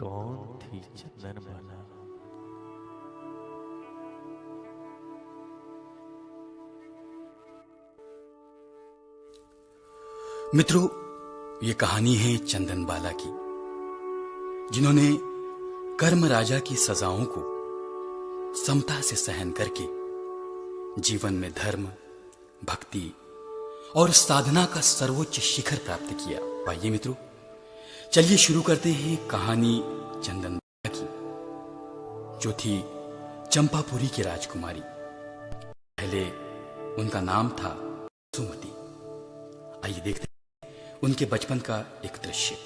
कौन थी चंदनबाला? मित्रों, ये कहानी है चंदनबाला की, जिन्होंने कर्म राजा की सजाओं को समता से सहन करके जीवन में धर्म, भक्ति और साधना का सर्वोच्च शिखर प्राप्त किया। आइए मित्रों, चलिए शुरू करते हैं कहानी चंदनबाला की, जो थी चंपापुरी की राजकुमारी। पहले उनका नाम था सुमति। आइए देखते हैं उनके बचपन का एक दृश्य।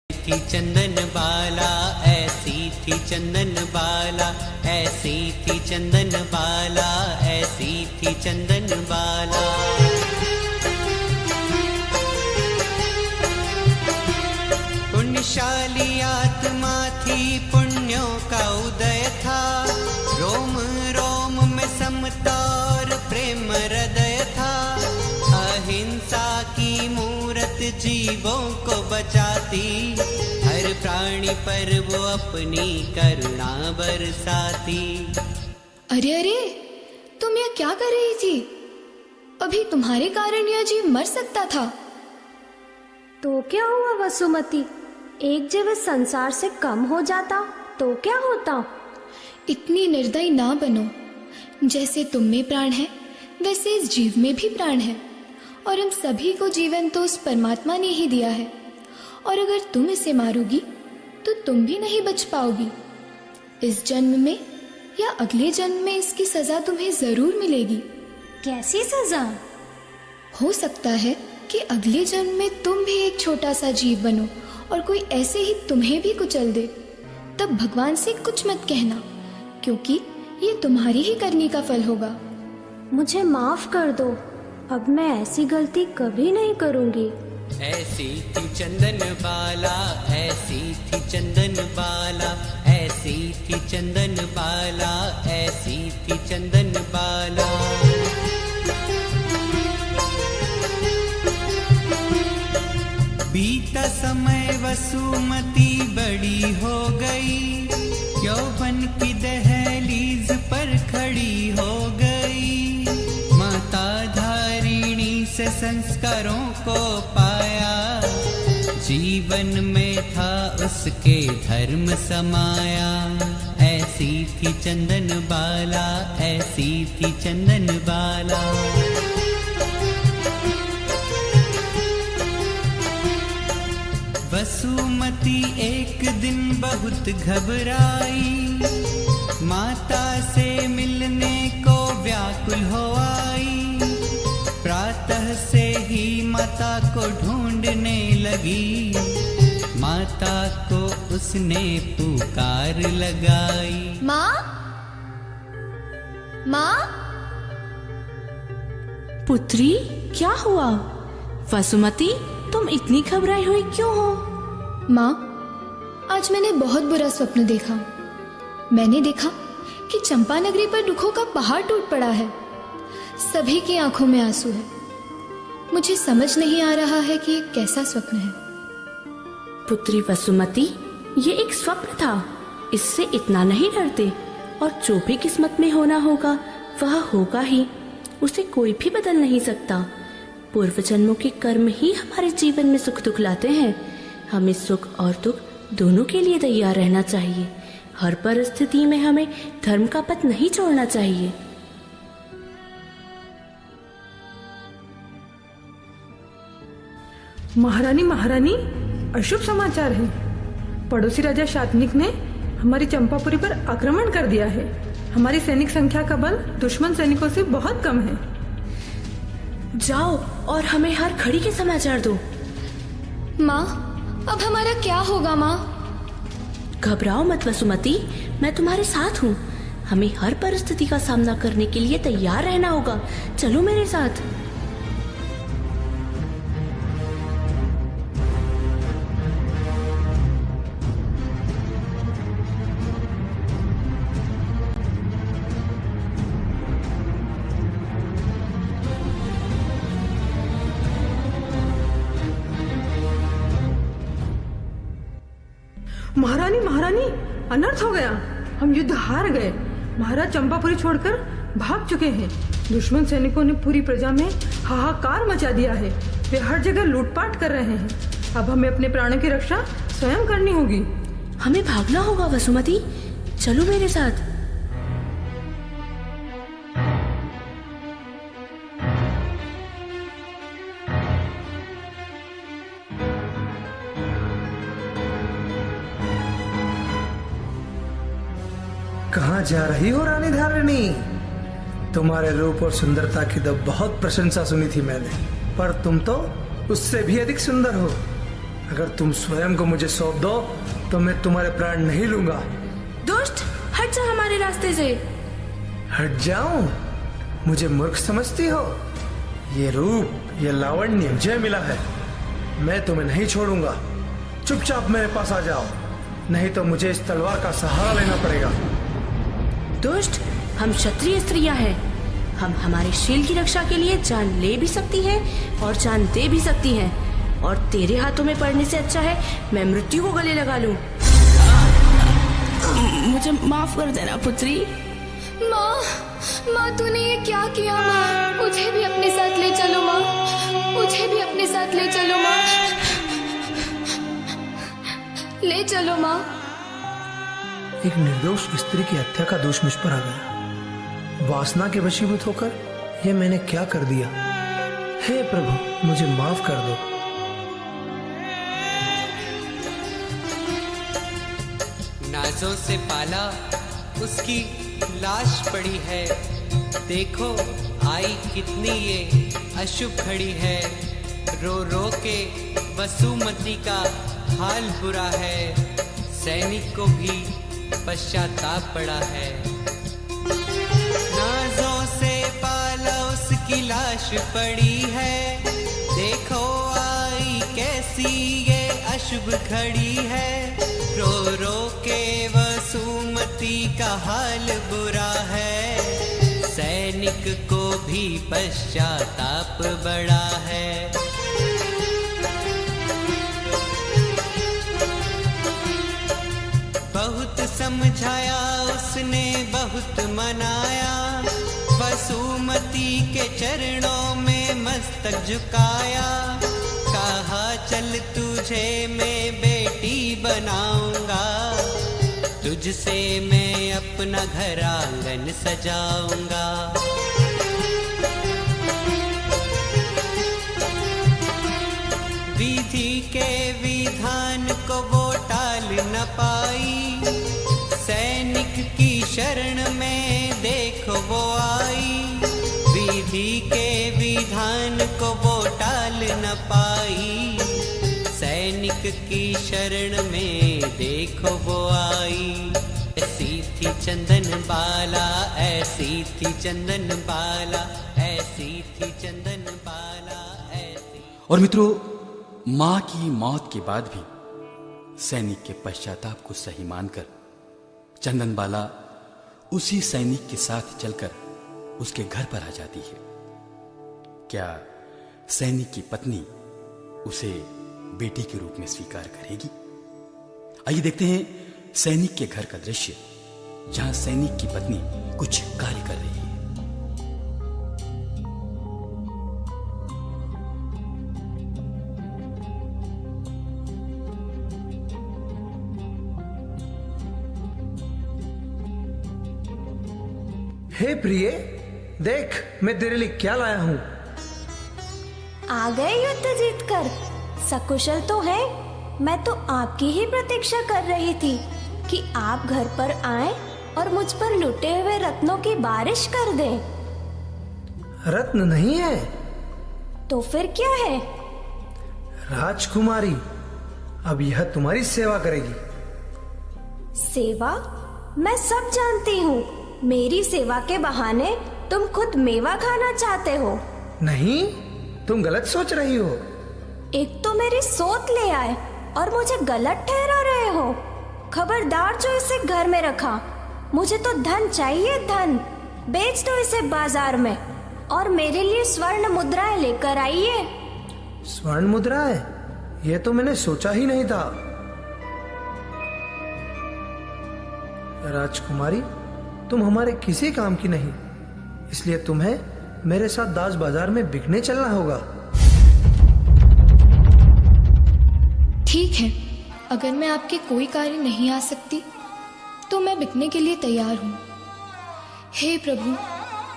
थी चंदन बाला, ऐसी थी चंदन बाला, ऐसी थी चंदन बाला, ऐसी थी चंदन बाला। पुण्यशाली आत्मा थी, पुण्यों का उदय था, रोम रोम में समता और प्रेम हृदय था। अहिंसा की मूरत जीवों को बचाती, हर प्राणी पर वो अपनी करुणा बरसाती। अरे अरे, तुम यह क्या कर रही थी? अभी तुम्हारे कारण यह जीव मर सकता था। तो क्या हुआ वसुमती, एक जीव इस संसार से कम हो जाता तो क्या होता? इतनी निर्दयी ना बनो। जैसे तुम में प्राण है, वैसे इस जीव में भी प्राण है, और हम सभी को जीवन तो उस परमात्मा ने ही दिया है। और अगर तुम इसे मारोगी तो तुम भी नहीं बच पाओगी। इस जन्म में या अगले जन्म में इसकी सजा तुम्हें जरूर मिलेगी। कैसी सजा? हो सकता है कि अगले जन्म में तुम भी एक छोटा सा जीव बनो और कोई ऐसे ही तुम्हें भी कुचल दे। तब भगवान से कुछ मत कहना, क्योंकि ये तुम्हारी ही करनी का फल होगा। मुझे माफ कर दो, अब मैं ऐसी गलती कभी नहीं करूंगी। ऐसी थी चंदन बाला, ऐसी थी चंदन बाला, ऐसी थी चंदन बाला, ऐसी थी चंदन बाला। बीता समय वसुमती बड़ी हो गई, यौवन की दहलीज पर खड़ी हो गई। माता धारिणी से संस्कारों को पाया, जीवन में था उसके धर्म समाया। ऐसी थी चंदन बाला, ऐसी थी चंदन बाला। वसुमती एक दिन बहुत घबराई, माता से मिलने को व्याकुल हो आई। प्रातः से ही माता को ढूंढने लगी, माता को उसने पुकार लगाई। माँ, माँ। पुत्री, क्या हुआ? वसुमती, तुम इतनी घबराई हुई क्यों हो? माँ, आज मैंने बहुत बुरा स्वप्न देखा। मैंने देखा कि चंपानगरी पर दुखों का पहाड़ टूट पड़ा है। सभी की आंखों में आंसू है। मुझे समझ नहीं आ रहा है कि ये कैसा स्वप्न है। पुत्री वसुमती, ये एक स्वप्न था, इससे इतना नहीं डरते। और जो भी किस्मत में होना होगा वह होगा ही, उसे कोई भी बदल नहीं सकता। पूर्व जन्मों के कर्म ही हमारे जीवन में सुख दुख लाते हैं। हमें सुख और दुख दोनों के लिए तैयार रहना चाहिए। हर परिस्थिति में हमें धर्म का पथ नहीं छोड़ना चाहिए। महारानी, महारानी, अशुभ समाचार है। पड़ोसी राजा शातनिक ने हमारी चंपापुरी पर आक्रमण कर दिया है। हमारी सैनिक संख्या का बल दुश्मन सैनिकों से बहुत कम है। जाओ और हमें हर घड़ी के समाचार दो। माँ, अब हमारा क्या होगा माँ? घबराओ मत वसुमती, मैं तुम्हारे साथ हूँ। हमें हर परिस्थिति का सामना करने के लिए तैयार रहना होगा। चलो मेरे साथ। महारानी, महारानी, अनर्थ हो गया। हम युद्ध हार गए। महाराज चंपापुरी छोड़कर भाग चुके हैं। दुश्मन सैनिकों ने पूरी प्रजा में हाहाकार मचा दिया है। वे हर जगह लूटपाट कर रहे हैं। अब हमें अपने प्राणों की रक्षा स्वयं करनी होगी। हमें भागना होगा वसुमती, चलो मेरे साथ। कहाँ जा रही हो रानी धारिणी? तुम्हारे रूप और सुंदरता की तो बहुत प्रशंसा सुनी थी मैंने, पर तुम तो उससे भी अधिक सुंदर हो। अगर तुम स्वयं को मुझे सौंप दो तो मैं तुम्हारे प्राण नहीं लूंगा। दुष्ट, हट जा हमारे रास्ते से। हट जाऊं? मुझे मूर्ख समझती हो? ये रूप, ये लावण्य मुझे मिला है। मैं तुम्हें नहीं छोड़ूंगा। चुपचाप मेरे पास आ जाओ, नहीं तो मुझे इस तलवार का सहारा लेना पड़ेगा। दुष्ट, हम क्षत्रिय स्त्रियां हैं। हम हमारे शील की रक्षा के लिए जान ले भी सकती हैं और जान दे भी सकती हैं। और तेरे हाथों में पड़ने से अच्छा है मैं मृत्यु को गले लगा लूं। मुझे माफ कर देना पुत्री। माँ, माँ तूने ये क्या किया माँ? मुझे भी अपने साथ ले चलो माँ, मुझे भी अपने साथ ले चलो माँ, ले चलो माँ। एक निर्दोष स्त्री की हत्या का दोष मुझ पर आ गया। वासना के वशीभूत होकर यह मैंने क्या कर दिया? हे प्रभु, मुझे माफ कर दो। नाजों से पाला उसकी लाश पड़ी है। देखो आई कितनी ये अशुभ खड़ी है। रो रो के वसुमती का हाल बुरा है। सैनिक को भी पश्चाताप पड़ा है। नाजों से पाला उसकी लाश पड़ी है। देखो आई कैसी ये अशुभ खड़ी है। रो रो के वसुमती का हाल बुरा है। सैनिक को भी पश्चाताप बड़ा है। बहुत समझाया उसने, बहुत मनाया। वसुमती के चरणों में मस्तक झुकाया। कहा चल तुझे मैं बेटी बनाऊंगा। तुझसे मैं अपना घर आंगन सजाऊंगा। विधि के विधान को वो टाल न पाई। सैनिक की शरण में देखो वो आई। विधि के विधान को वो टाल न पाई। सैनिक की शरण में देखो वो आई। ऐसी थी चंदन बाला, ऐसी थी चंदन बाला, ऐसी थी चंदन बाला, ऐसी। और मित्रों, मां की मौत के बाद भी सैनिक के पश्चाताप को सही मानकर चंदनबाला उसी सैनिक के साथ चलकर उसके घर पर आ जाती है। क्या सैनिक की पत्नी उसे बेटी के रूप में स्वीकार करेगी? आइए देखते हैं सैनिक के घर का दृश्य, जहां सैनिक की पत्नी कुछ कार्य कर रही है। हे प्रिय, देख मैं तेरे लिए क्या लाया हूँ। आ गए युद्ध जीतकर? सकुशल तो है। मैं तो आपकी ही प्रतीक्षा कर रही थी कि आप घर पर आएं और मुझ पर लुटे हुए रत्नों की बारिश कर दें। रत्न नहीं है तो फिर क्या है? राजकुमारी, अब यह तुम्हारी सेवा करेगी। सेवा? मैं सब जानती हूँ। मेरी सेवा के बहाने तुम खुद मेवा खाना चाहते हो। नहीं, तुम गलत सोच रही हो। एक तो मेरी सोच ले आए और मुझे गलत ठहरा रहे हो। खबरदार जो इसे घर में रखा। मुझे तो धन चाहिए, धन। बेच दो इसे बाजार में और मेरे लिए स्वर्ण मुद्राएं लेकर आइए। स्वर्ण मुद्राएं? यह तो मैंने सोचा ही नहीं था। राजकुमारी, तुम हमारे किसी काम की नहीं, इसलिए तुम्हें मेरे साथ दास बाजार में बिकने चलना होगा। ठीक है, अगर मैं आपके कोई कार्य नहीं आ सकती तो मैं बिकने के लिए तैयार हूँ। हे प्रभु,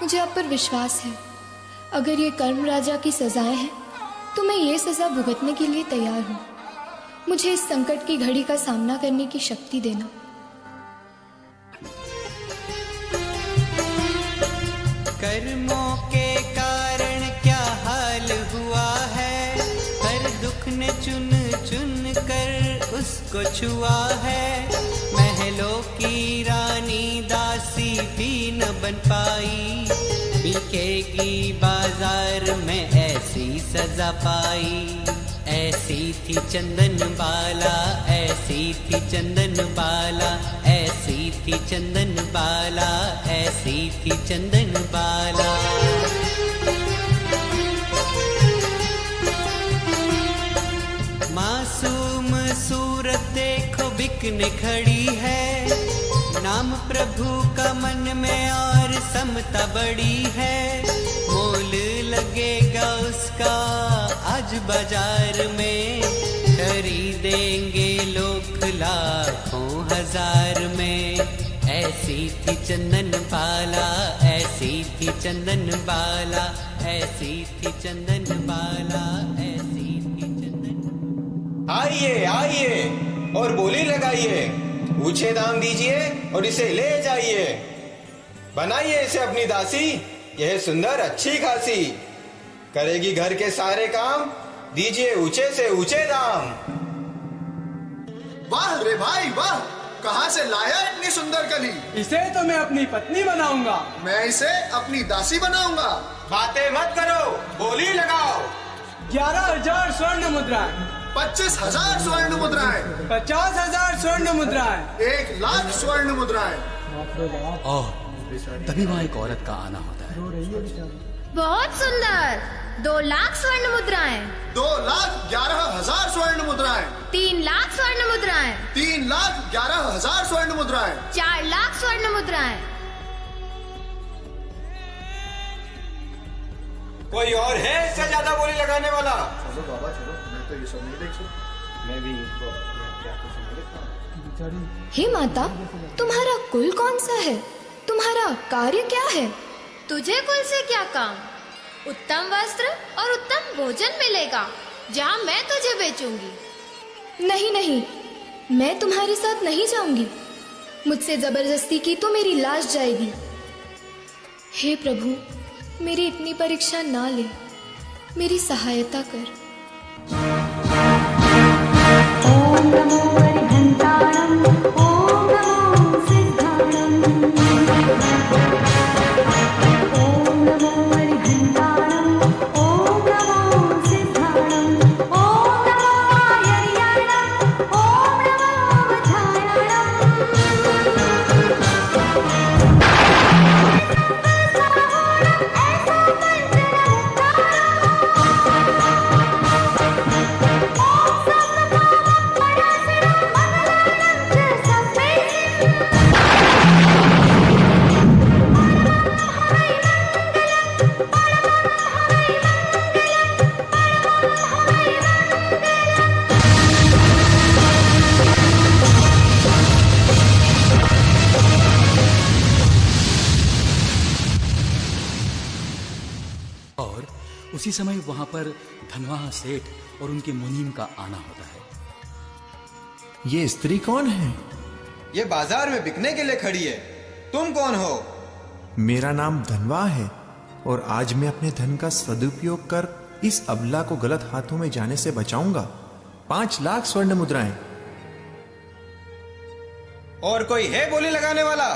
मुझे आप पर विश्वास है। अगर ये कर्म राजा की सजाएं हैं तो मैं ये सजा भुगतने के लिए तैयार हूँ। मुझे इस संकट की घड़ी का सामना करने की शक्ति देना। कर्मों के कारण क्या हाल हुआ है, हर दुख ने चुन चुन कर उसको छुआ है। महलों की रानी दासी भी न बन पाई, बिकेगी बाजार में ऐसी सजा पाई। ऐसी थी चंदन बाला, ऐसी थी चंदन बाला, ऐसी थी चंदन बाला, ऐसी थी चंदन बाला। मासूम सूरत देखो बिकने खड़ी है, नाम प्रभु का मन में और समता बड़ी है। मोल लगेगा उसका आज बाजार में, खरीदेंगे लोग लाखों हजार में। ऐसी थी चंदन बाला, ऐसी थी चंदन बाला, ऐसी थी चंदन बाला, ऐसी थी चंदन। आइए आइए और बोली लगाइए, ऊंचे दाम दीजिए और इसे ले जाइए। बनाइए इसे अपनी दासी, यह सुंदर अच्छी खासी, करेगी घर के सारे काम, दीजिए ऊंचे से ऊंचे दाम। वाह रे भाई वाह, कहाँ से लाया इतनी सुंदर कली? इसे तो मैं अपनी पत्नी बनाऊंगा। मैं इसे अपनी दासी बनाऊंगा। बातें मत करो, बोली लगाओ। 11,000 स्वर्ण मुद्राएं, 25,000 स्वर्ण मुद्राएं, 50,000 स्वर्ण मुद्राएं, 1,00,000 स्वर्ण मुद्राएं। और तभी वहां एक औरत का आना होता है। बहुत सुंदर। 2,00,000 स्वर्ण मुद्राएं, 2,11,000 स्वर्ण मुद्राएं, 3,00,000 स्वर्ण मुद्राएं, 3,11,000 स्वर्ण मुद्राएं, 4,00,000 स्वर्ण मुद्राएं। कोई और है इससे ज्यादा बोली लगाने वाला? चलो बाबा चलो, मैं तो ये सब नहीं देख सकता। मैं भी हे माता, तुम्हारा कुल कौन सा है? तुम्हारा कार्य क्या है? तुझे कुल से क्या काम? उत्तम वस्त्र और उत्तम भोजन मिलेगा, जहाँ मैं तुझे बेचूंगी। नहीं नहीं, मैं तुम्हारे साथ नहीं जाऊंगी। मुझसे जबरदस्ती की तो मेरी लाश जाएगी। हे प्रभु, मेरी इतनी परीक्षा ना ले, मेरी सहायता कर। ओम नमो हरिहंताणं, ओम नमो सिद्धाणं, ओम नमो हरिहंताणं, ओम नमो सिद्धाणं, ओम नमो आयर्याणं, ओम नमो वधायाणं। और उसी समय वहां पर धनवाह सेठ और उनके मुनीम का आना होता है। ये स्त्री कौन है? ये बाजार में बिकने के लिए खड़ी है। तुम कौन हो? मेरा नाम धनवा है और आज मैं अपने धन का सदुपयोग कर इस अबला को गलत हाथों में जाने से बचाऊंगा। 5 लाख स्वर्ण मुद्राएं। और कोई है बोली लगाने वाला?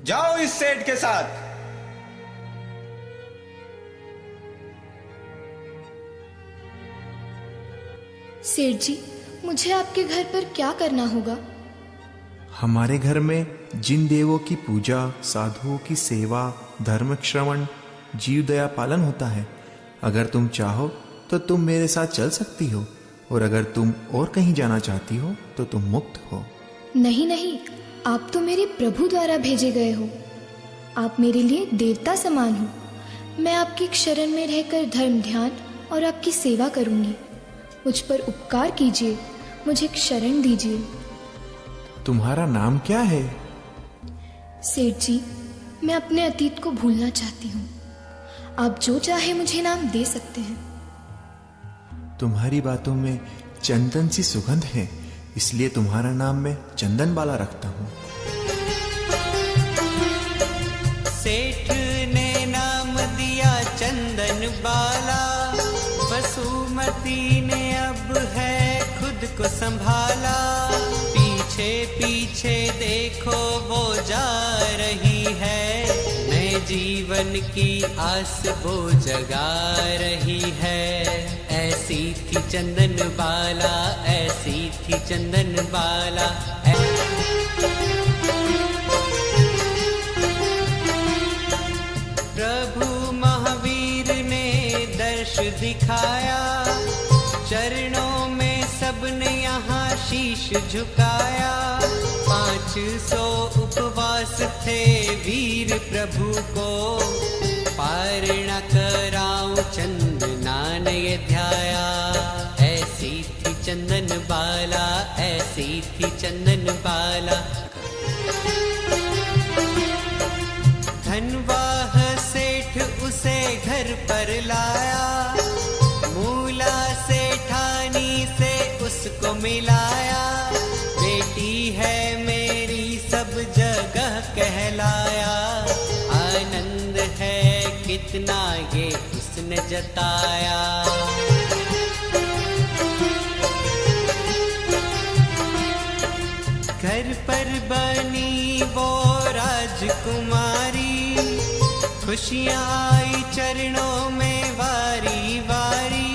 जाओ इस सेठ के साथ। सेठ जी, मुझे आपके घर पर क्या करना होगा? हमारे घर में जिन देवों की पूजा, साधुओं की सेवा, धर्म श्रवण, जीव दया पालन होता है। अगर तुम चाहो तो तुम मेरे साथ चल सकती हो, और अगर तुम और कहीं जाना चाहती हो तो तुम मुक्त हो। नहीं नहीं, आप तो मेरे प्रभु द्वारा भेजे गए हो। आप मेरे लिए देवता समान हो। मैं आपकी शरण में रहकर धर्म ध्यान और आपकी सेवा करूंगी। मुझ पर उपकार कीजिए, मुझे शरण दीजिए। तुम्हारा नाम क्या है? सेठ जी, मैं अपने अतीत को भूलना चाहती हूँ। आप जो चाहे मुझे नाम दे सकते हैं। तुम्हारी बातों में चंदन सी सुगंध है, इसलिए तुम्हारा नाम मैं चंदन बाला रखता हूँ। सेठ ने नाम दिया चंदन बाला, वसुमती ने अब है खुद को संभाला। पीछे पीछे देखो वो जा रही है, नए जीवन की आस वो जगा रही है। ऐसी थी चंदन बाला, ऐसी थी चंदन बाला। प्रभु महावीर ने दर्श दिखाया, चरणों में सबने यहाँ शीश झुकाया। 500 उपवास थे वीर प्रभु को, पार न कराऊं चंदना ने ध्याया। ऐसी थी चंदन बाला, ऐसी थी चंदन बाला। धनवाह सेठ उसे घर पर लाया, मूला सेठानी से उसको मिलाया। बेटी है मेरी सब जगह कहलाया, आनंद है कितना ये उसने जताया। घर पर बनी वो राजकुमारी, खुशियाँ आई चरणों में वारी वारी।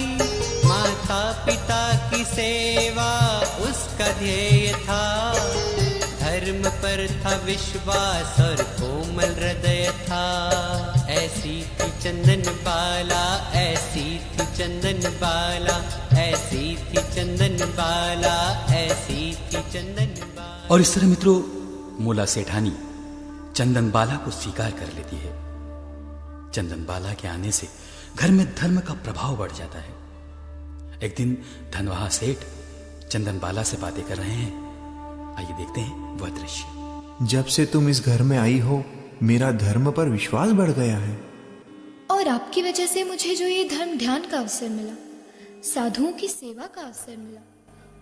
माता पिता की सेवा उसका ध्येय था, धर्म पर था विश्वास और कोमल हृदय था। ऐसी थी चंदन बाला, ऐसी थी चंदन बाला, ऐसी थी चंदन बाला, ऐसी थी चंदन बाला। और इस तरह मित्रों, मूला सेठानी चंदन बाला को स्वीकार कर लेती है। चंदन बाला के आने से घर में धर्म का प्रभाव बढ़ जाता है। एक दिन धनवाहा सेठ चंदन बाला से बातें कर रहे हैं। आइए देखते हैं वह दृश्य। जब से तुम इस घर में आई हो, मेरा धर्म पर विश्वास बढ़ गया है। और आपकी वजह से मुझे जो ये धर्म ध्यान का अवसर मिला, साधुओं की सेवा का अवसर मिला,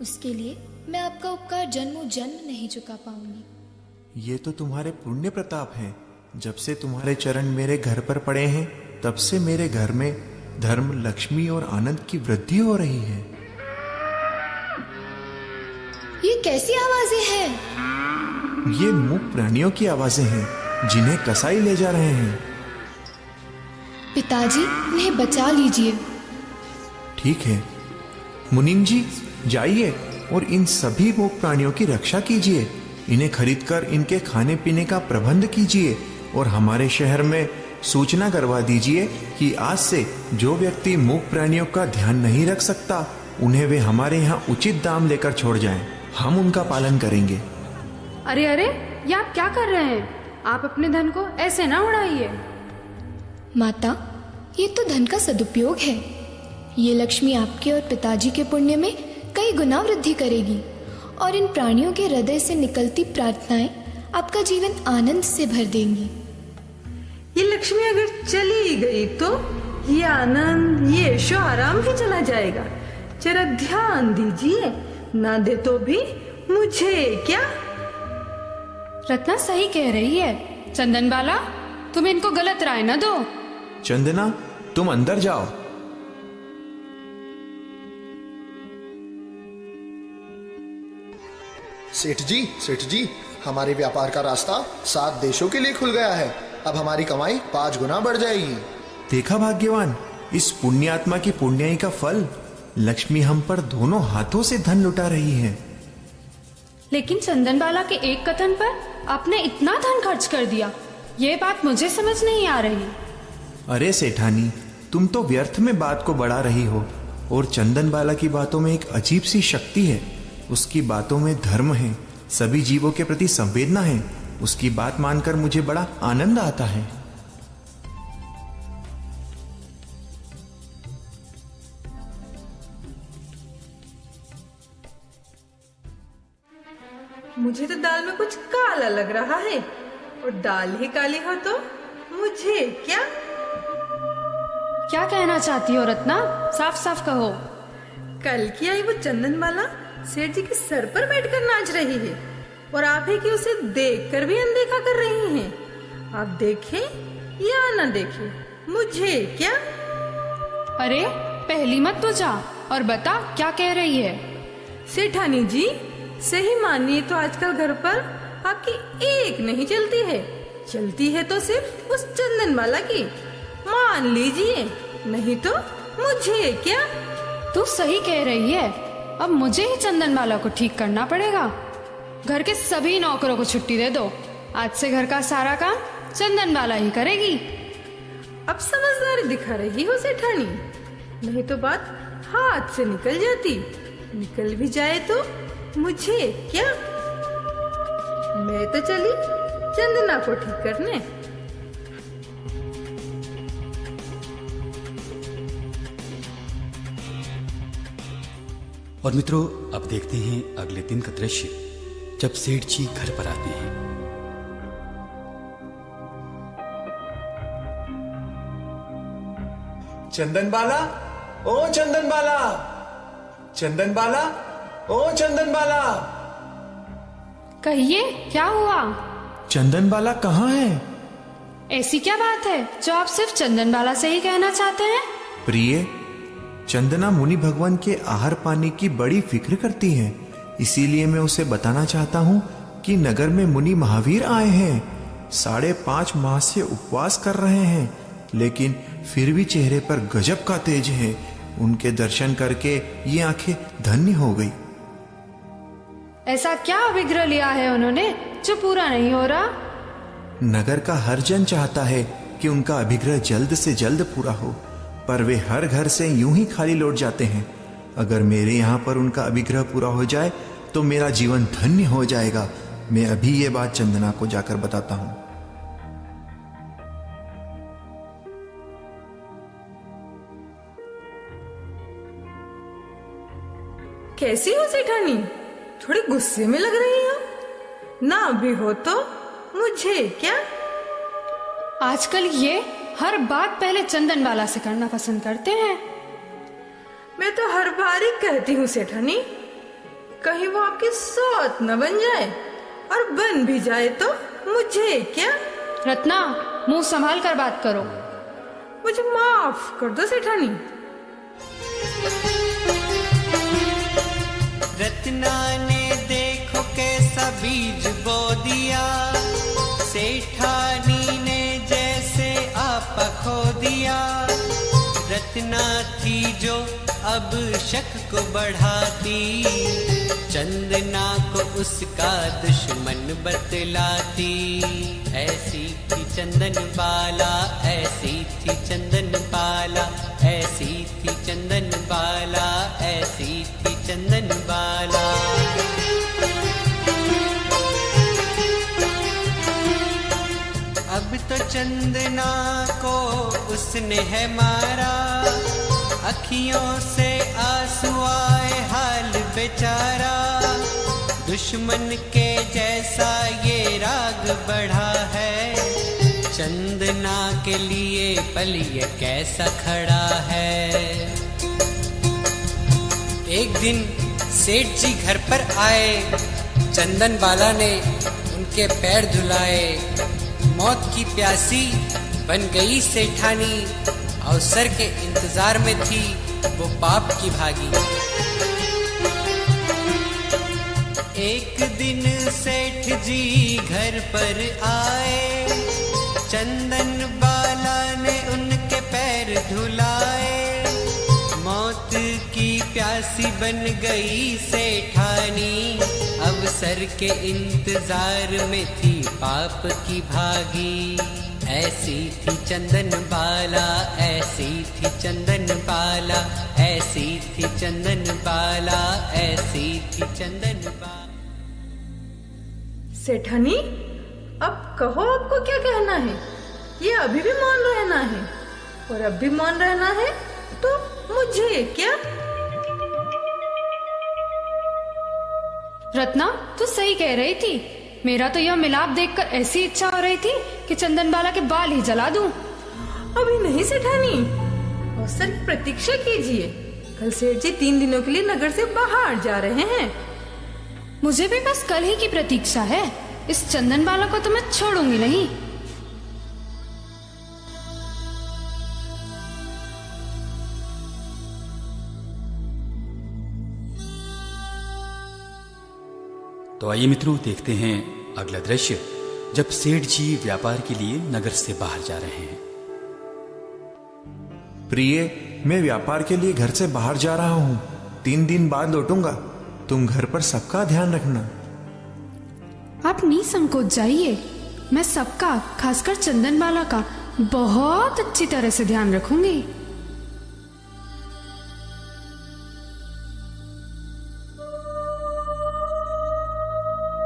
उसके लिए मैं आपका उपकार जन्मों जन्म नहीं चुका पाऊंगी। ये तो तुम्हारे पुण्य प्रताप है। जब से तुम्हारे चरण मेरे घर पर पड़े हैं, तब से मेरे घर में धर्म, लक्ष्मी और आनंद की वृद्धि हो रही है। ये कैसी आवाजें हैं? ये मूक प्राणियों की आवाजें हैं, जिन्हें कसाई ले जा रहे हैं। पिताजी, इन्हें बचा लीजिए। ठीक है मुनीम जी, जाइए और इन सभी मूक प्राणियों की रक्षा कीजिए। इन्हें खरीदकर इनके खाने पीने का प्रबंध कीजिए और हमारे शहर में सूचना करवा दीजिए कि आज से जो व्यक्ति मूक प्राणियों का ध्यान नहीं रख सकता, उन्हें वे हमारे यहाँ उचित दाम लेकर छोड़ जाएं। हम उनका पालन करेंगे। अरे अरे, ये आप क्या कर रहे हैं? आप अपने धन को ऐसे ना उड़ाइए। माता, ये तो धन का सदुपयोग है। ये लक्ष्मी आपके और पिताजी के पुण्य में कई गुना वृद्धि करेगी, और इन प्राणियों के हृदय से निकलती प्रार्थनाएं आपका जीवन आनंद से भर देंगी। ये लक्ष्मी अगर चली गई तो ये आनंद, ये यशो आराम ही चला जाएगा। जरा ध्यान दीजिए, ना दे तो भी मुझे क्या। रत्ना सही कह रही है। चंदन बाला, तुम इनको गलत राय न दो। चंदना, तुम अंदर जाओ। सेठ जी, हमारे व्यापार का रास्ता 7 देशों के लिए खुल गया है। अब हमारी कमाई 5 गुना बढ़ जाएगी। देखा भाग्यवान, इस पुण्यात्मा की पुण्याई का फल। लक्ष्मी हम पर दोनों हाथों से धन लुटा रही है। लेकिन चंदनबाला के एक कथन पर आपने इतना धन खर्च कर दिया, ये बात मुझे समझ नहीं आ रही। अरे सेठानी, तुम तो व्यर्थ में बात को बढ़ा रही हो। और चंदनबाला की बातों में एक अजीब सी शक्ति है। उसकी बातों में धर्म है, सभी जीवों के प्रति संवेदना है। उसकी बात मानकर मुझे बड़ा आनंद आता है। मुझे तो दाल में कुछ काला लग रहा है, और दाल ही काली हो तो मुझे क्या? क्या कहना चाहती हो रत्ना? साफ साफ कहो। कल की आई वो चंदनबाला सेठ जी के सर पर बैठकर नाच रही है, और आप ही की उसे देखकर भी अनदेखा कर रही हैं। आप देखें या न देखें, मुझे क्या? अरे पहली मत तो जा और बता क्या कह रही है। सेठानी जी, सही मानिए तो आजकल घर पर आपकी एक नहीं चलती है तो सिर्फ उस चंदनबाला की। मान लीजिए, नहीं तो मुझे क्या? तू सही कह रही है। अब मुझे ही चंदनबाला को ठीक करना पड़ेगा। घर के सभी नौकरों को छुट्टी दे दो। आज से घर का सारा काम चंदनबाला ही करेगी। अब समझदारी दिखा रही हो सेठानी, नहीं तो बात हाथ से निकल जाती। निकल भी जाए तो मुझे क्या? मैं तो चली चंदना को ठीक करने। और मित्रों, अब देखते हैं अगले दिन का दृश्य, जब सेठ जी घर पर आते हैं। चंदनबाला, ओ चंदनबाला, चंदनबाला, ओ चंदनबाला। कहिए, क्या हुआ? चंदनबाला कहाँ है? ऐसी क्या बात है जो आप सिर्फ चंदनबाला से ही कहना चाहते हैं? प्रिय, चंदना मुनि भगवान के आहार पाने की बड़ी फिक्र करती है। इसीलिए मैं उसे बताना चाहता हूँ कि नगर में मुनि महावीर आए हैं। 5.5 माह से उपवास कर रहे हैं, लेकिन फिर भी चेहरे पर गजब का तेज है। उनके दर्शन करके ये आंखें धन्य हो गई। ऐसा क्या अभिग्रह लिया है उन्होंने जो पूरा नहीं हो रहा? नगर का हर जन चाहता है कि उनका अभिग्रह जल्द से जल्द पूरा हो, पर वे हर घर से यूं ही खाली लौट जाते हैं। अगर मेरे यहाँ पर उनका अभिग्रह पूरा हो जाए तो मेरा जीवन धन्य हो जाएगा। मैं अभी ये बात चंदना को जाकर बताता हूँ। कैसी हो सेठानी? थोड़ी गुस्से में लग रही हो। ना भी हो तो मुझे क्या? आजकल ये हर बात पहले चंदनबाला से करना पसंद करते हैं। मैं तो हर बार ही कहती हूँ सेठानी, कहीं वो आपकी सौत न बन जाए, और बन भी जाए तो मुझे क्या? रत्ना, मुंह संभाल कर बात करो। मुझे माफ कर दो सेठानी। रत्ना ने देखो कैसा बीज बो दिया, सेठानी ने जैसे आपा खो दिया। रत्ना थी जो अब शक को बढ़ाती, चंदना को उसका दुश्मन बतलाती। ऐसी थी चंदनबाला, ऐसी थी चंदनबाला, ऐसी थी चंदनबाला, ऐसी थी चंदनबाला। अब तो चंदना को उसने है मारा, अखियों से आंसू आए हाल बेचारा। दुश्मन के जैसा ये राग बढ़ा है, चंदना के लिए पल ये कैसा खड़ा है। एक दिन सेठ जी घर पर आए, चंदनबाला ने उनके पैर धुलाए। मौत की प्यासी बन गई सेठानी, अवसर के इंतजार में थी वो पाप की भागी। एक दिन सेठ जी घर पर आए, चंदन बाला ने उनके पैर धुलाए। मौत की प्यासी बन गई सेठानी, अवसर के इंतजार में थी पाप की भागी। ऐसी थी चंदन बाला, ऐसी थी चंदन बाला, ऐसी थी चंदन बाला, ऐसी थी चंदन बाला। सेठानी, अब कहो आपको क्या कहना है? ये अभी भी मौन रहना है? और अब भी मौन रहना है तो मुझे क्या? रत्ना, तू सही कह रही थी। मेरा तो यह मिलाप देखकर ऐसी इच्छा हो रही थी कि चंदन बाला के बाल ही जला दूं। अभी नहीं सेठानी, अवसर की प्रतीक्षा कीजिए। कल सेठ जी 3 दिनों के लिए नगर से बाहर जा रहे हैं। मुझे भी बस कल ही की प्रतीक्षा है। इस चंदन बाला को तो मैं छोड़ूंगी नहीं। तो आइए मित्रों, देखते हैं अगला दृश्य, जब सेठ जी व्यापार के लिए नगर से बाहर जा रहे हैं। प्रिय, मैं व्यापार के लिए घर से बाहर जा रहा हूँ। 3 दिन बाद लौटूंगा। तुम घर पर सबका ध्यान रखना। आप निसंकोच जाइए। मैं सबका, खासकर चंदन बाला का बहुत अच्छी तरह से ध्यान रखूंगी।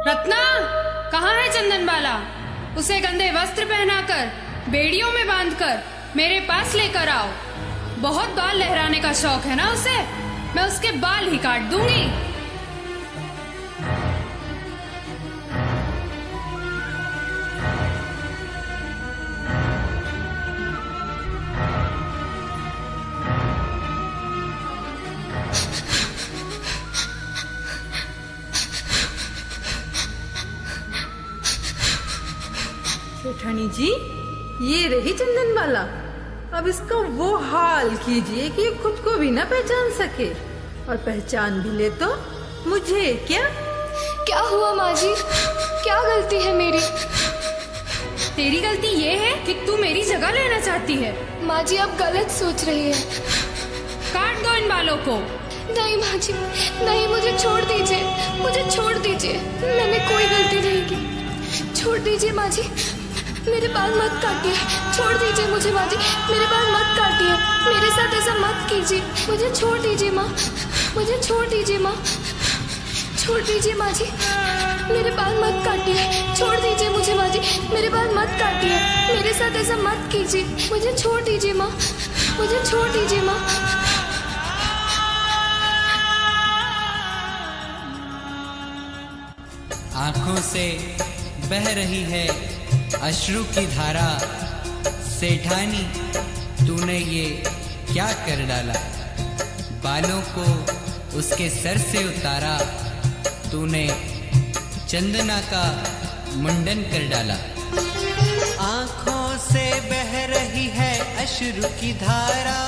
रत्ना, कहाँ है चंदन बाला? उसे गंदे वस्त्र पहनाकर, बेड़ियों में बांधकर मेरे पास लेकर आओ। बहुत बाल लहराने का शौक है ना उसे। मैं उसके बाल ही काट दूंगी। सेठानी जी, ये रही चंदन बाला। अब इसका वो हाल कीजिए कि ये खुद को भी ना पहचान सके, और पहचान भी ले तो मुझे क्या? क्या हुआ माँ जी? क्या गलती है मेरी? तेरी गलती ये है कि तू मेरी जगह लेना चाहती है। माँ जी, आप गलत सोच रही है। काट दो इन बालों को। नहीं माँ जी, नहीं, मुझे छोड़ दीजिए, मुझे छोड़ दीजिए। मैंने कोई गलती नहीं की। छोड़ दीजिए माँ जी, मेरे बाल मत काटिए। छोड़ दीजिए मुझे माँ जी, मेरे बाल मत काटिए। मेरे साथ ऐसा मत कीजिए। मुझे छोड़ दीजिए माँ, मुझे छोड़ दीजिए माँ। छोड़ दीजिए माँ जी, मेरे बाल मत काटिए। छोड़ दीजिए मुझे माँ जी, मेरे बाल मत काटिए। मेरे साथ ऐसा मत कीजिए। मुझे छोड़ दीजिए माँ, मुझे छोड़ दीजिए माँ। आंखों से बह रही है अश्रु की धारा। सेठानी, तूने ये क्या कर डाला? बालों को उसके सर से उतारा, तूने चंदना का मुंडन कर डाला। आंखों से बह रही है अश्रु की धारा।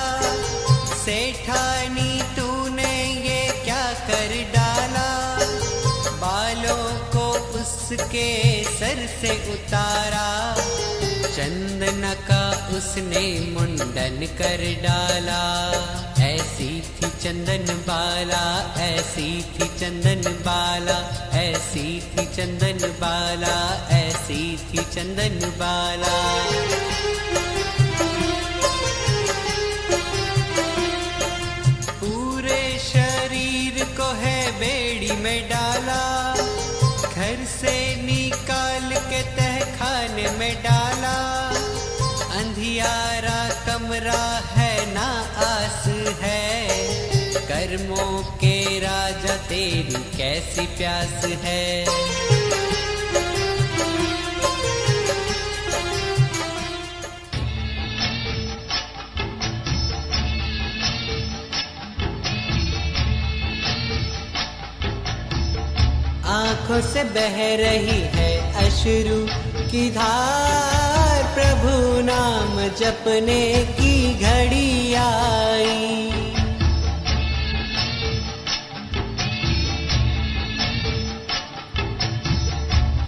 सेठानी, तूने ये क्या कर डाला? बालों को उसके सर से उतारा, चंदना का उसने मुंडन कर डाला। ऐसी थी चंदन बाला, ऐसी थी चंदन बाला, ऐसी थी चंदन बाला, ऐसी थी चंदन बाला। पूरे शरीर को है बेड़ी में डाला, घर से निकाल के तहखाने में डाला। अंधियारा कमरा है ना आस है, कर्मों के राजा तेरी कैसी प्यास है। आंखों से बह रही है अश्रु की धार, प्रभु नाम जपने की घड़ी आई।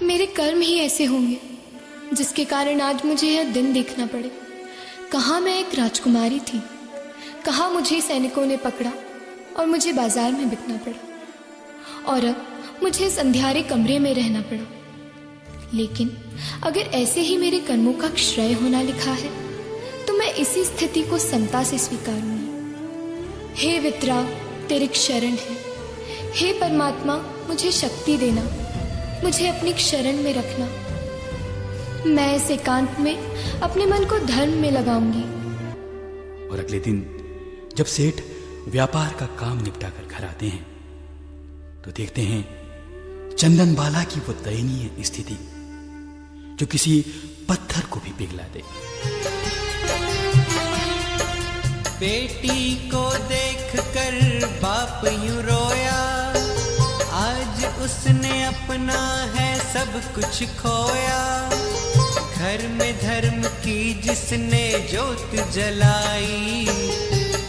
मेरे कर्म ही ऐसे होंगे जिसके कारण आज मुझे यह दिन देखना पड़े। कहाँ मैं एक राजकुमारी थी, कहाँ मुझे सैनिकों ने पकड़ा और मुझे बाजार में बिकना पड़ा, और अब मुझे इस अंधियारे कमरे में रहना पड़ा। लेकिन अगर ऐसे ही मेरे कर्मों का क्षय होना लिखा है तो मैं इसी स्थिति को समता से स्वीकारूंगी। हे वितरा, तेरी शरण है। हे परमात्मा, मुझे शक्ति देना, मुझे अपनी शरण में रखना। मैं इस एकांत में अपने मन को धर्म में लगाऊंगी। और अगले दिन जब सेठ व्यापार का काम निपटा कर घर आते हैं तो देखते हैं चंदनबाला की वो दयनीय स्थिति जो किसी पत्थर को भी पिघला दे। बेटी को देखकर बाप यूं रोया, आज उसने अपना है सब कुछ खोया। घर में धर्म की जिसने ज्योत जलाई,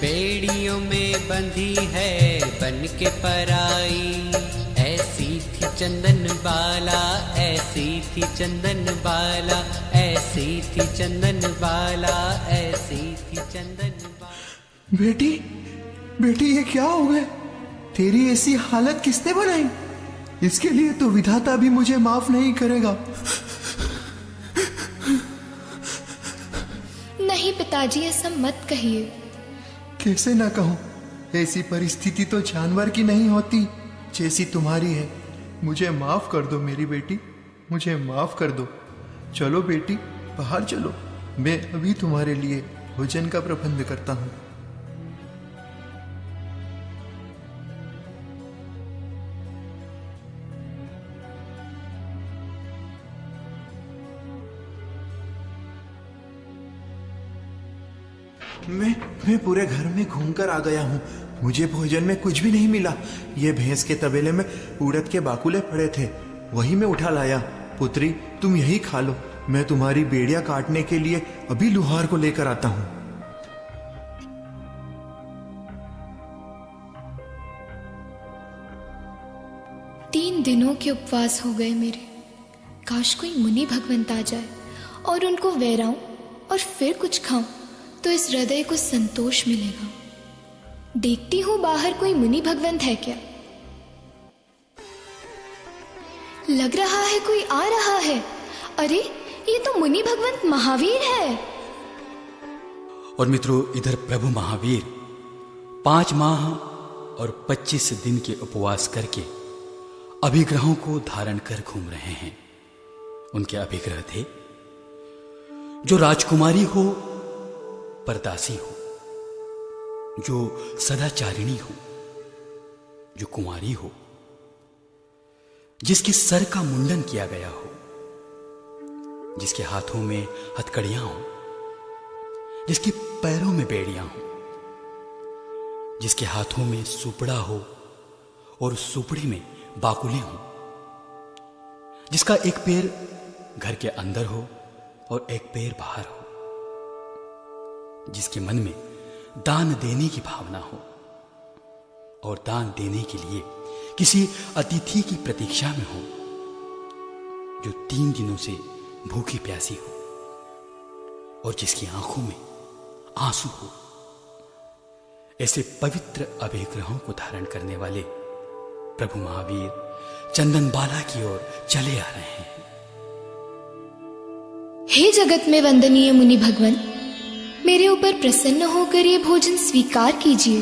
बेड़ियों में बंधी है बन के पराई। ऐसी थी चंदन बाला, ऐसी थी चंदन बाला, ऐसी थी चंदन बाला, ऐसी थी चंदन बाला। बेटी, बेटी ये क्या हो गए? तेरी ऐसी हालत किसने बनाई? इसके लिए तो विधाता भी मुझे माफ नहीं करेगा। नहीं पिताजी, ऐसा मत कहिए। कैसे ना कहूं? ऐसी परिस्थिति तो जानवर की नहीं होती जैसी तुम्हारी है। मुझे माफ कर दो मेरी बेटी, मुझे माफ कर दो। चलो बेटी, बाहर चलो, मैं अभी तुम्हारे लिए भोजन का प्रबंध करता हूं। मैं पूरे घर में घूमकर आ गया हूँ, मुझे भोजन में कुछ भी नहीं मिला। ये भैंस के तबेले में उड़द के बाकुले पड़े थे, वही मैं उठा लाया। पुत्री, तुम यही खा लो, मैं तुम्हारी बेड़ियां काटने के लिए अभी लुहार को लेकर आता हूँ। तीन दिनों के उपवास हो गए मेरे। काश कोई मुनि भगवंत आ जाए और उनको वैराऊं और फिर कुछ खाऊं तो इस हृदय को संतोष मिलेगा। देखती हूं बाहर कोई मुनि भगवंत है क्या। लग रहा है कोई आ रहा है। अरे, ये तो मुनि भगवंत महावीर है। और मित्रों, इधर प्रभु महावीर 5 माह और 25 दिन के उपवास करके अभिग्रहों को धारण कर घूम रहे हैं। उनके अभिग्रह थे जो राजकुमारी हो पर दासी हो, जो सदाचारिणी हो, जो कुंवारी हो, जिसके सर का मुंडन किया गया हो, जिसके हाथों में हथकड़ियां हो, जिसके पैरों में बेड़ियां हो, जिसके हाथों में सुपड़ा हो और सुपड़ी में बाकुले हो, जिसका एक पैर घर के अंदर हो और एक पैर बाहर हो, जिसके मन में दान देने की भावना हो और दान देने के लिए किसी अतिथि की प्रतीक्षा में हो, जो 3 दिनों से भूखी प्यासी हो और जिसकी आंखों में आंसू हो। ऐसे पवित्र अभिग्रहों को धारण करने वाले प्रभु महावीर चंदनबाला की ओर चले आ रहे हैं। हे जगत में वंदनीय मुनि भगवंत, मेरे ऊपर प्रसन्न होकर ये भोजन स्वीकार कीजिए।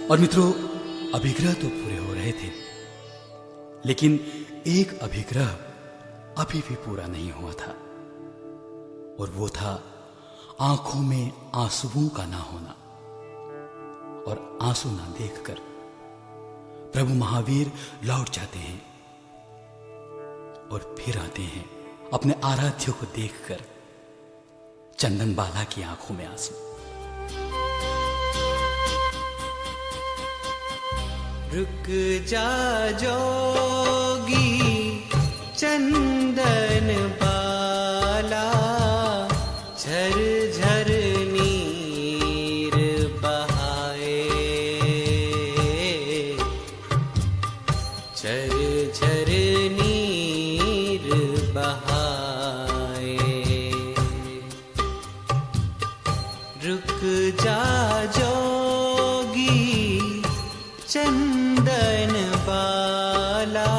और मित्रों, अभिग्रह तो पूरे हो रहे थे, लेकिन एक अभिग्रह अभी भी पूरा नहीं हुआ था, और वो था आंखों में आंसुओं का ना होना। और आंसू ना देखकर प्रभु महावीर लौट जाते हैं और फिर आते हैं अपने आराध्य को देखकर चंदनबाला की आंखों में आंसू। रुक जा जोगी चंदन बाला, झर झर जा जोगी चंदन बाला,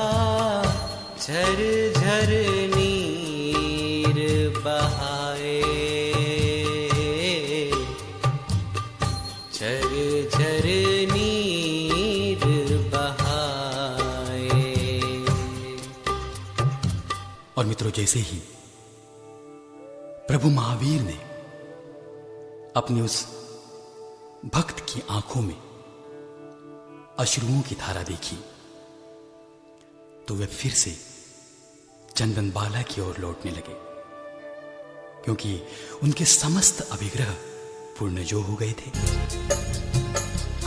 झर झर नीर बहाए, झर झर नीर बहाए। और मित्रों, जैसे ही प्रभु महावीर ने अपनी उस भक्त की आंखों में अश्रुओं की धारा देखी, तो वे फिर से चंदन बाला की ओर लौटने लगे, क्योंकि उनके समस्त अभिग्रह पूर्ण जो हो गए थे।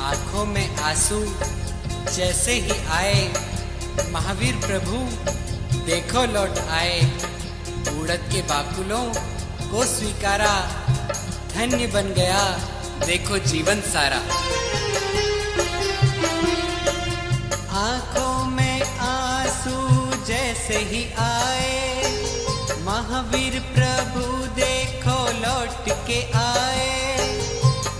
आंखों में आंसू जैसे ही आए, महावीर प्रभु देखो लौट आए, उड़द के बाकुलों को स्वीकारा, धन्य बन गया देखो जीवन सारा। आंखों में आंसू जैसे ही आए, महावीर प्रभु देखो लौट के आए,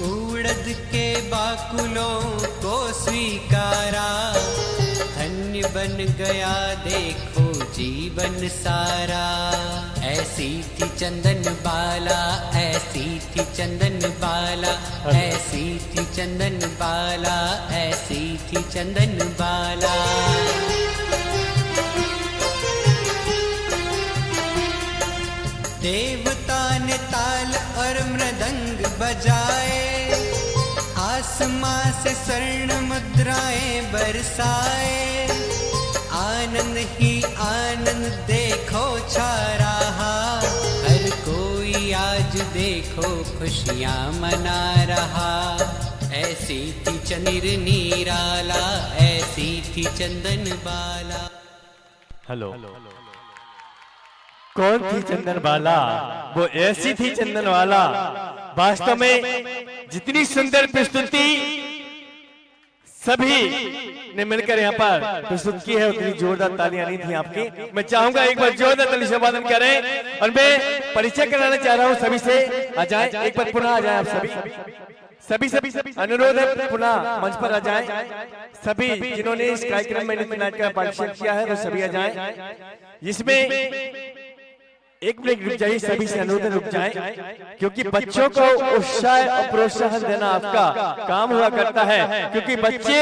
उड़द के बाकुलों को स्वीकारा, धन्य बन गया देखो जीवन सारा। ऐसी थी चंदन बाला, ऐसी थी चंदन बाला, ऐसी थी चंदन बाला, ऐसी थी चंदन बाला। देवता ने ताल और मृदंग बजाए, आसमां से स्वर्ण मुद्राएं बरसाए, आनंद ही आनंद देखो छा रहा, हर कोई आज देखो खुशियां मना रहा। ऐसी थी चंद्र निराला, ऐसी थी चंदन बाला। हेलो, कौन थी चंदन बाला? वो ऐसी थी चंदन वाला। वास्तव में जितनी सुंदर प्रस्तुति सभी ने मिलकर यहाँ पर प्रस्तुत की है, उतनी जोरदार तालियां नहीं थी आपकी। मैं चाहूंगा एक बार जोरदार ताली से वादन करें, और मैं परिचय कराना चाह रहा हूँ सभी से। आ जाए, एक बार पुनः आ जाए आप सभी सभी अनुरोध है, पुनः मंच पर आ जाए। सभी जिन्होंने इस कार्यक्रम में नृत्य नाट्य का पार्टिसिपेट किया है वो सभी आ जाए। जिसमें एक मिनट रुक जाइए, सभी से अनुरोध रुक जाएं, क्योंकि बच्चों को उत्साह और प्रोत्साहन देना आपका काम हुआ करता है, क्योंकि बच्चे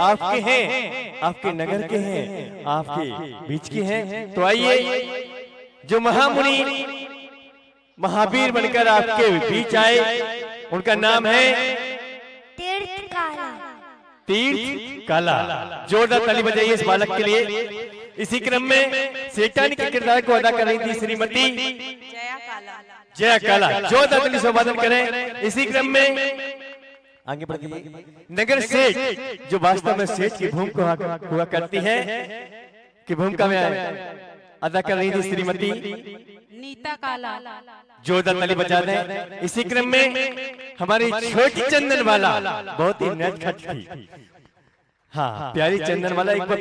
आपके हैं, आपके नगर के हैं, आपके बीच के हैं। तो आइए, जो महामुनि महावीर बनकर आपके बीच आए, उनका नाम है तीर्थ काला। जोरदार ताली बजाइए इस बालक के लिए। इसी क्रम में सेठानी के किरदार को अदा कर रही थी श्रीमती जया काला। जोरदार ताली से वादन करें। इसी क्रम में आगे बढ़िए, नगर सेठ, जो वास्तव में सेठ की भूमिका हुआ करती है, की भूमिका में अदा कर रही थी श्रीमती नीता काला। जोरदार ताली बजा दें। इसी क्रम में हमारी छोटी चंदन वाला बहुत ही नटखट थी। हाँ, प्यारी चंदन वाला एक बार